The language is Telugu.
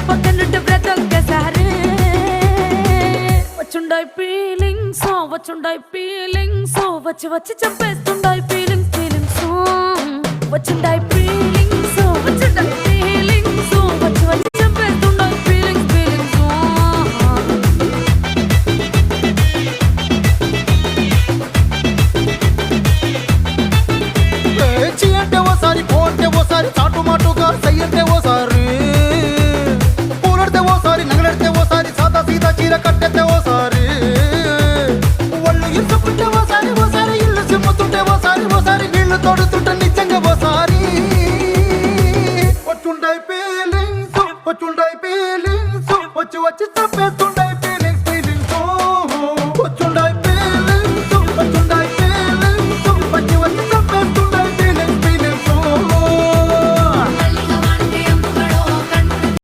పక్కనుంటే బ్రతొక్కసారి వచ్చుండాయి ఫీలింగ్స్ వచ్చి వచ్చి చంపేస్తుండాయి ఫీలింగ్స్ వచ్చుండాయి ఫీలింగ్స్ వచ్చి వచ్చి చంపేస్తుండాయి ఫీలింగ్స్ చీ అంటే ఓసారి పో అంటే ఓసారి చాటు మాటుగా సై అంటే ఓసారి పూలడితే ఓసారి నగలడితే ఓసారి సాదా సీదా చీర కట్టెత్తే ఓసారి ఒళ్ళు ఇసుకుంటే ఓసారి ఇల్లు సిమ్ముతుంటే ఓసారి నీళ్లు తోడుతుంటే నిజంగా ఓసారి వచ్చుండాయి ఫీలింగ్స్ వచ్చి వచ్చి తప్పేస్తుండే